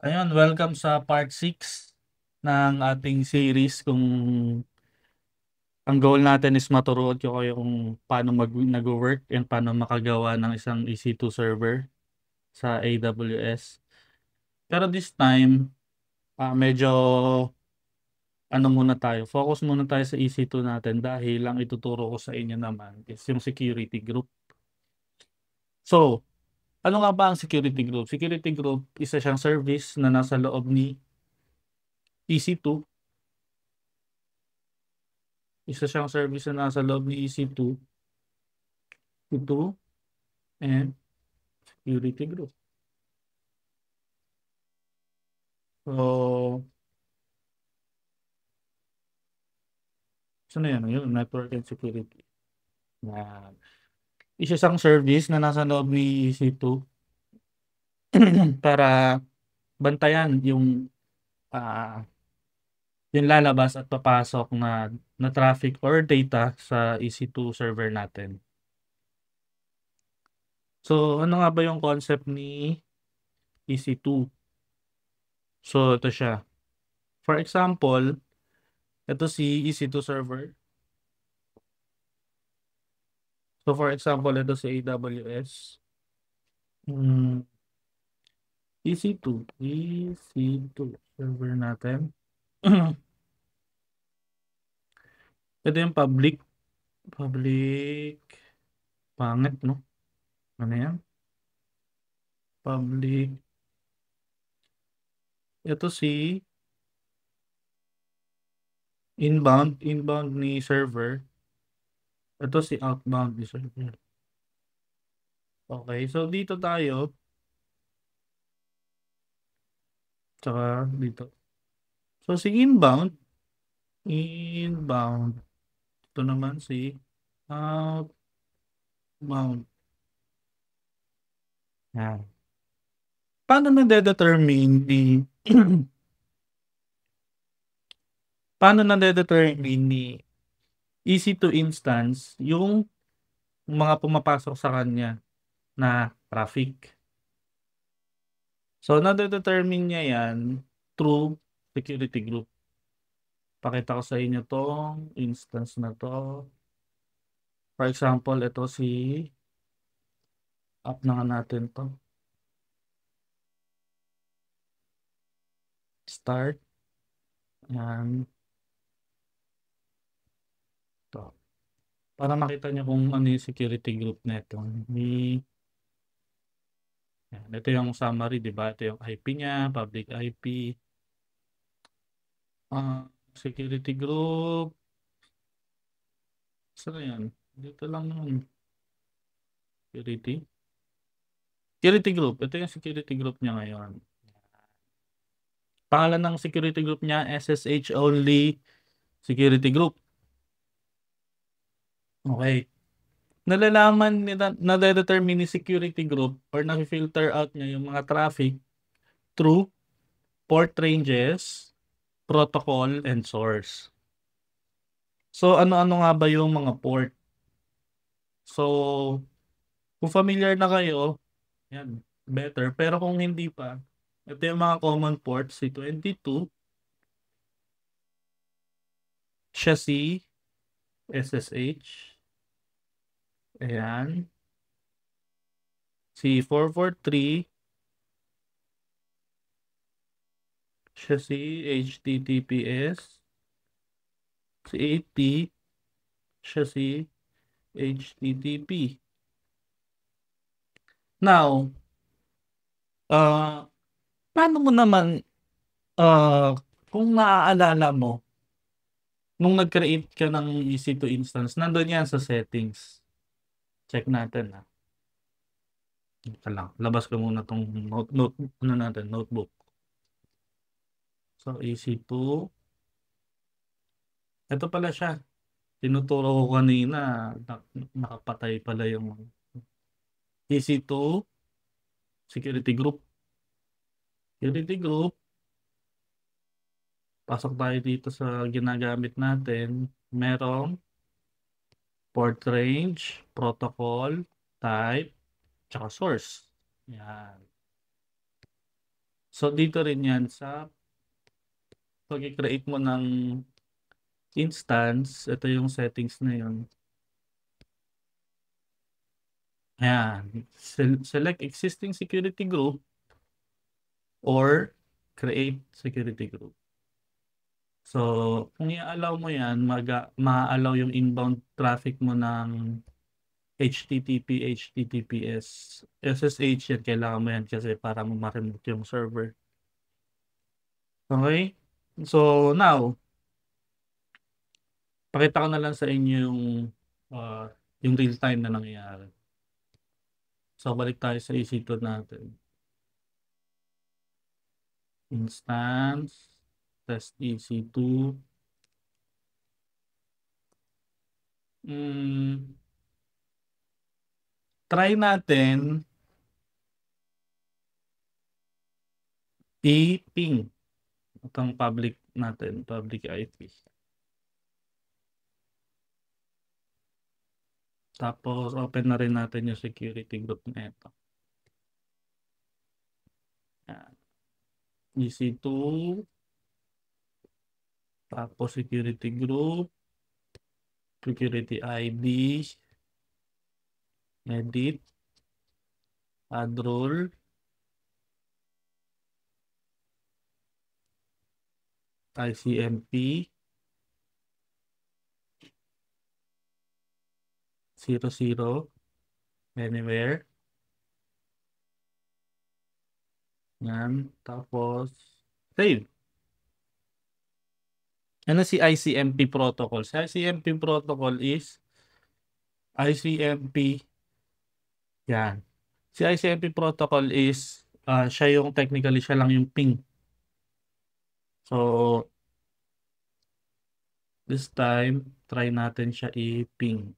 Ayun, welcome sa part 6 ng ating series kung ang goal natin is maturuan ko kayo kung paano nag-work and paano makagawa ng isang EC2 server sa AWS. Pero this time, medyo ano muna tayo, focus muna tayo sa EC2 natin dahil ang ituturo ko sa inyo naman is yung security group. So, ano nga ba ang security group? Security group, isa siyang service na nasa loob ni EC2. Isa siyang service na nasa loob ni EC2 ito and security group. So, saan na yan? Yun, network and security. Yan. Isa isang service na nasa loob ni EC2 para bantayan ah, yung lalabas at papasok na traffic or data sa EC2 server natin. So, ano nga ba yung concept ni EC2? So, ito siya. For example, ito si EC2 server. So, for example, ito si AWS. EC2. EC2. Server natin. Ito yung public. Public. Pangit, no? Ano yan? Public. Ito si inbound. Inbound ni server. Ito si outbound ni server. Okay. So, dito tayo. Tsaka dito. So, si inbound. Inbound. Ito naman si outbound. Yan. Paano nade-determine paano nade-determine ni EC2 instance yung mga pumapasok sa kanya na traffic? So, nade-determine niya yan through security group. Pakita ko sa inyo tong instance na to. For example, ito si up na nga natin to. Start. Yan. To. Para makita niyo kung ano yung security group nito. Yan. Ito yung summary, di ba? Ito yung IP niya, public IP. Security group. Saan na yan? Dito lang naman. Security. Security group. Ito yung security group niya ngayon. Pangalan ng security group niya, SSH only security group. Okay. Nalalaman nila, nade-determine ni security group or na-filter out niya yung mga traffic through port ranges, protocol, and source. So, ano-ano nga ba yung mga port? So, kung familiar na kayo, yan, better. Pero kung hindi pa, ito yung mga common ports, si 22, siya si SSH, ayan, si 443, siya si HTTPS, si 80, siya si HTTP. Now, uh, paano mo naman, uh, kung naaalala mo, nung nag-create ka ng EC2 instance, nandun yan sa settings. Check natin ha. Ito lang. Labas ko muna tong ano natin, notebook. So, EC2. Ito pala siya. Tinuturo ko kanina. Nakapatay pala yung EC2 security group. Security group. Pasok tayo dito sa ginagamit natin. Merong port range, protocol, type, tsaka source. Yan. So, dito rin yan sa pag-create mo ng instance. Ito yung settings na yun. Ayan. Select existing security group or create security group. So, kung i-allow mo yan, ma-allow yung inbound traffic mo ng HTTP, HTTPS, SSH yan. Kailangan mo yan kasi para mo ma-remote yung server. Okay? So, now, pakita ko na lang sa inyo uh, yung real time na nangyayari. So, balik tayo sa EC2 natin. Instance, test EC2. Try natin i-ping itong public natin, public IP. Tapos, open na rin natin yung security group na ito. EC2, tapos security group, security ID, edit, add role, ICMP, 00, anywhere. Yan. Tapos, save. Ano si ICMP protocol? Si ICMP protocol is ICMP. Yan. Si ICMP protocol is siya yung technically siya lang yung ping. So, this time, try natin siya i-ping.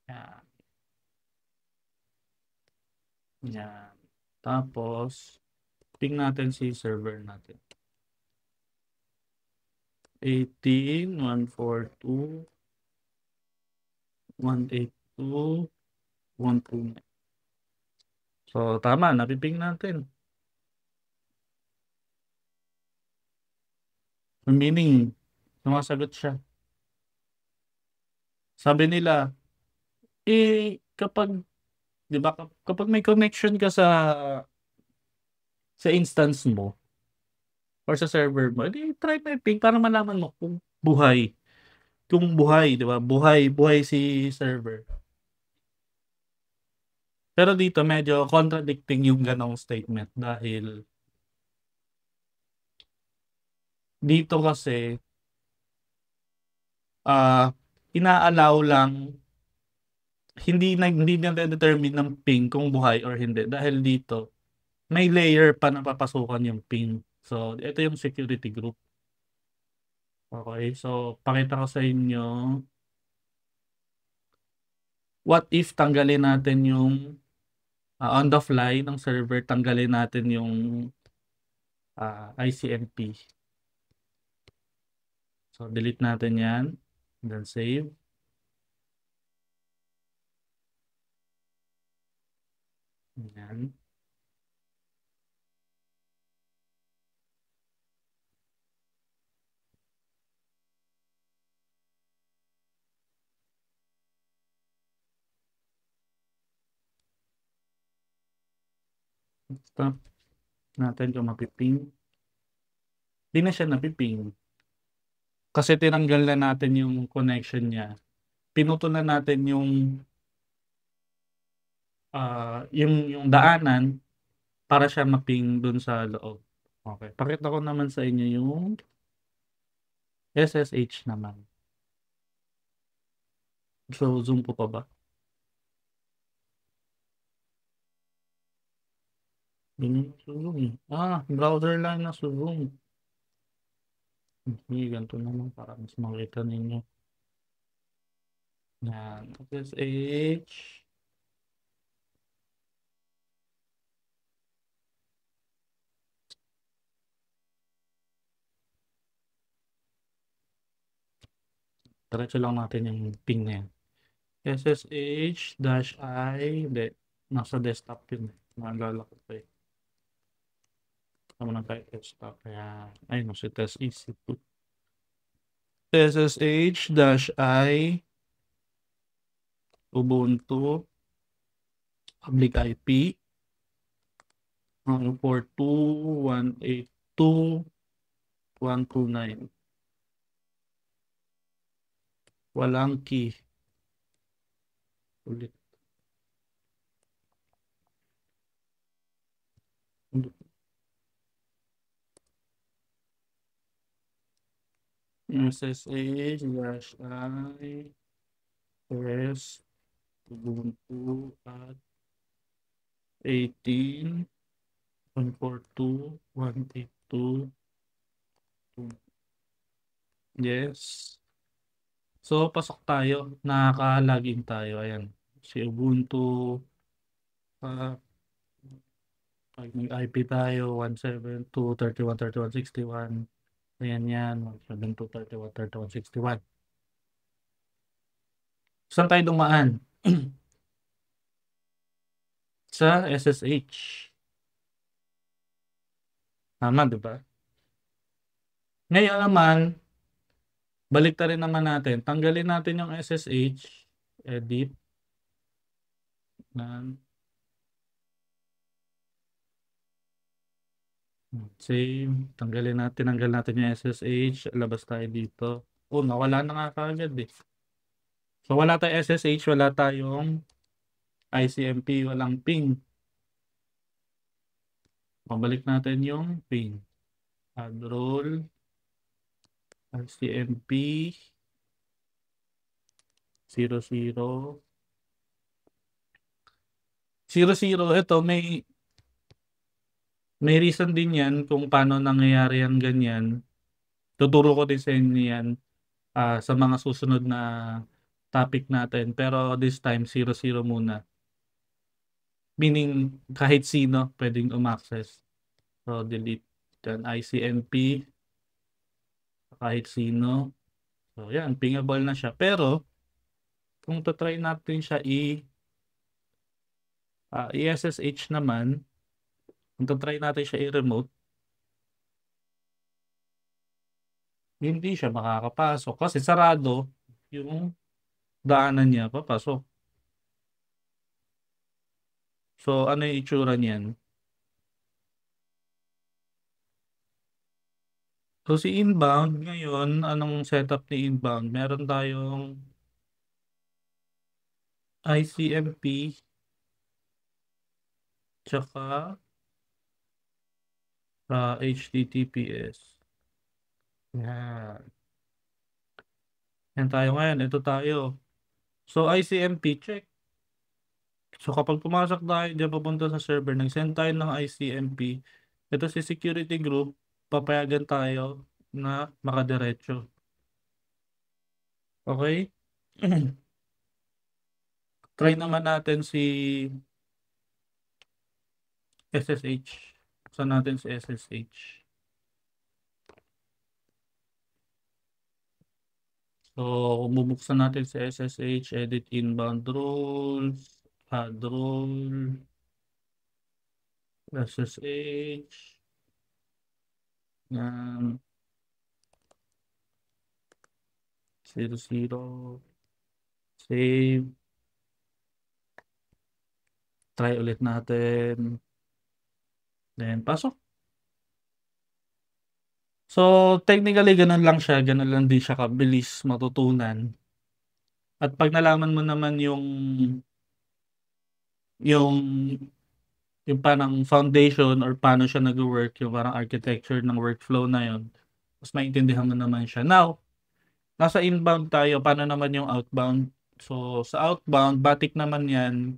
Yan. Yan. Tapos, ping natin si server natin. 18.142.182.129. So, tama. Napiping natin. Meaning, sumasagot siya. Sabi nila, kapag, di ba, kapag may connection ka sa instance mo or sa server mo, edi try mo i-ping para malaman mo kung buhay. Kung buhay, di ba? Buhay si server. Pero dito medyo contradicting yung ganong statement dahil dito kasi ah ina-allow lang hindi na determine ng ping kung buhay or hindi dahil dito may layer pa na papasukan yung ping. So ito yung security group. Okay, so pakita ko sa inyo what if tanggalin natin yung on the fly ng server, tanggalin natin yung ICMP. So delete natin yan, then save. Yan. Stop natin kung mapiping. Hindi na siya napiping. Kasi tinanggal na natin yung connection niya. Pinutol na natin yung daanan para siya maping dun sa loob. Okay. Pakita ko naman sa inyo yung SSH naman. So, zoom ko pa ba? Ganun zoom eh. Browser lang na zoom. Hindi, ganito naman para mas makita ninyo. Yan. SSH. Diretso lang natin yung ping na yan. SSH-I, hindi. Nasa desktop yun. Naalala ko pa eh. Tama na tayo desktop. Kaya, ay no, si test EC2. SSH-I, Ubuntu, public IP, port 2.182.129. Walang key. Ulit. SSH-I test Ubuntu at 18.142.182. Yes. So, pasok tayo. Nakaka-login tayo. Ayan. Si Ubuntu. Uh, pag nag-IP tayo, 172.31.31.61. Ayan yan. 172.31.31.61. Saan tayo dumaan? Sa SSH. Tama, di ba? Ngayon naman, balik ta rin naman natin. Tanggalin natin yung SSH. Edit. Save. Tanggal natin yung SSH. Labas tayo dito. Oh, nawala na nga kagad eh. So, wala tayong SSH, wala tayong ICMP, walang ping. Pabalik natin yung ping. Add role. ICMP 00. 00, ito may reason din yan kung paano nangyayari yan ganyan. Tuturo ko din sa inyo yan sa mga susunod na topic natin. Pero this time, 00 muna. Meaning, kahit sino pwedeng umaccess. So, delete yan. ICMP, kahit sino. So, yan. Pingable na siya. Pero, kung try natin siya i-SSH naman, kung try natin siya i-remote, hindi siya makakapasok kasi sarado yung daanan niya papasok. So, ano yung itsura niyan? So, si inbound ngayon, anong setup ni inbound? Meron tayong ICMP tsaka HTTPS. Yan. Yan tayo ngayon. Ito tayo. So, ICMP, check. So, kapag pumasok tayo dyan papunta sa server, nag-send tayo ng ICMP. Ito si security group, papayagan tayo na makadiretso. Okay? Try naman natin si SSH. Saan natin si SSH? So, bubuksan natin si SSH, edit inbound rules, add rule, SSH, yan, 00, save, try ulit natin, then pasok. So, technically, ganun lang siya, ganun lang din siya kabilis matutunan. At pag nalaman mo naman yung yung parang foundation or paano siya nag-work, yung parang architecture ng workflow na yun, mas maintindihan mo naman siya. Now, nasa inbound tayo, paano naman yung outbound? So, sa outbound, batik naman yan,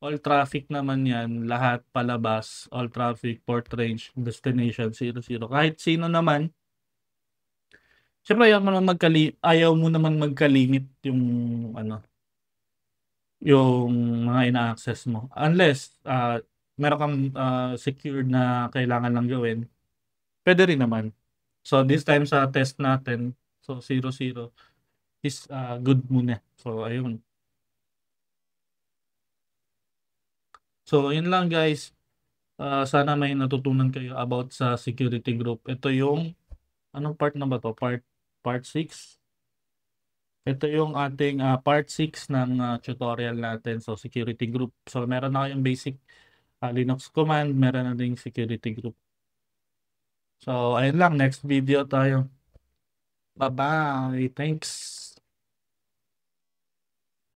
all traffic naman yan, lahat palabas, all traffic, port range, destination, 00. Kahit sino naman, syempre ayaw mo naman magkalimit yung ano, yung mga ina-access mo. Unless meron kang secured na kailangan lang gawin, pwede rin naman. So this time sa test natin, so 00 is good muna. So ayun. So, yun lang guys. Sana may natutunan kayo about sa security group. Ito yung, anong part na ba to? Part 6. Ito yung ating part 6 ng tutorial natin. So, security group. So, meron na kayong basic Linux command, meron na ding security group. So, ayun lang. Next video tayo. Bye-bye. Thanks.